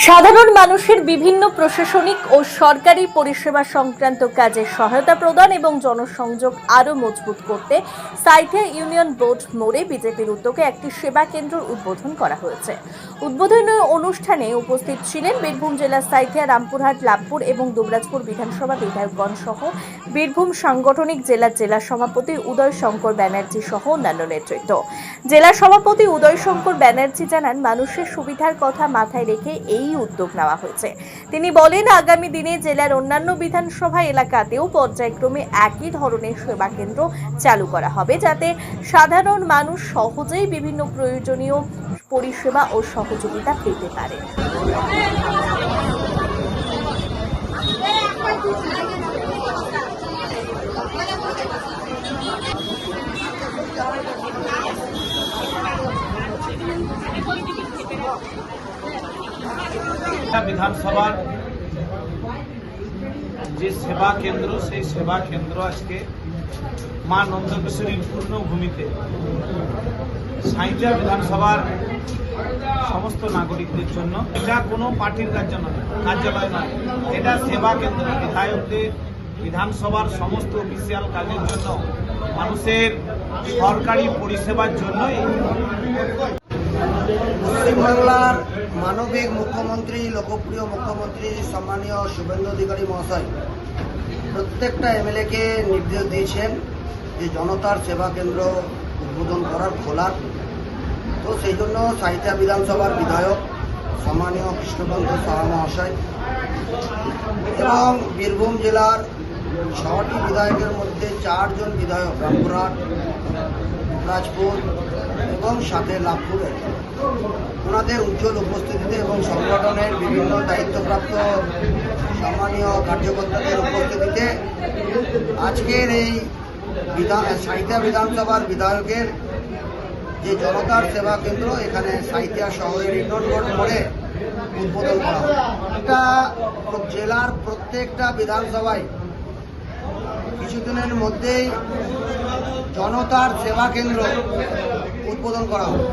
সাধারণ মানুষের বিভিন্ন প্রশাসনিক ও সরকারি পরিষেবা সংক্রান্ত কাজে সহায়তা প্রদান এবং জনসংযোগ আরও মজবুত করতে সাঁইথিয়া ইউনিয়ন বোর্ড মোড়ে বিজেপির উদ্যোগে একটি সেবা কেন্দ্র উদ্বোধন করা হয়েছে। উদ্বোধনী অনুষ্ঠানে উপস্থিত ছিলেন বীরভূম জেলার সাঁইথিয়া, রামপুরহাট, লাভপুর এবং দুবরাজপুর বিধানসভা বিধায়কগণ সহ বীরভূম সাংগঠনিক জেলা সভাপতি উদয় শঙ্কর ব্যানার্জি সহ অন্যান্য নেতৃত্ব। জেলা সভাপতি উদয় শঙ্কর ব্যানার্জি জানান, মানুষের সুবিধার কথা মাথায় রেখে এই উদ্যোগ নেওয়া হয়েছে। তিনি বলেন, আগামী দিনে জেলার অন্যান্য বিধানসভা এলাকাতেও পর্যায়ক্রমে একই ধরনের সেবা কেন্দ্র চালু করা হবে, যাতে সাধারণ মানুষ সহজেই বিভিন্ন প্রয়োজনীয় পরিষেবা ও সহযোগিতা পেতে পারে। বিধানসভার যে সেবা কেন্দ্র, সেই সেবা কেন্দ্র আজকে মা নন্দকেশ্বরীর পূর্ণভূমিতে সাঁইথিয়া বিধানসভার সমস্ত নাগরিকদের জন্য। এটা কোনো পার্টির কার্যালয় নয়, এটা সেবা কেন্দ্র। বিধায়কদের বিধানসভার সমস্ত অফিসিয়াল কাজের জন্য, মানুষের সরকারি পরিষেবার জন্য পশ্চিমবাংলার মানবিক মুখ্যমন্ত্রী, লোকপ্রিয় মুখ্যমন্ত্রী সম্মানীয় শুভেন্দু অধিকারী মহাশয় প্রত্যেকটা এমএলএকে নির্দেশ দিয়েছেন যে জনতার সেবা কেন্দ্র উদ্বোধন করার, খোলার। তো সেই জন্য সাঁইথিয়া বিধানসভার বিধায়ক সম্মানীয় কৃষ্ণকান্ত সাহা মহাশয় এবং বীরভূম জেলার 6টি বিধায়কের মধ্যে 4 জন বিধায়ক রামপুরহাট, দুবরাজপুর এবং সাথে লাভপুরের, ওনাদের উজ্জ্বল উপস্থিতিতে এবং সংগঠনের বিভিন্ন দায়িত্বপ্রাপ্ত সম্মানীয় কার্যকর্তাদের উপস্থিতিতে আজকের এই সাঁইথিয়া বিধানসভার বিধায়কের যে জনতার সেবা কেন্দ্র এখানে সাঁইথিয়া শহরের ইউনিয়ন মোড়ে উদ্বোধন করা হয়। এটা জেলার প্রত্যেকটা বিধানসভায় কিছুদিনের মধ্যেই জনতার সেবা কেন্দ্র উদ্বোধন করা হয়।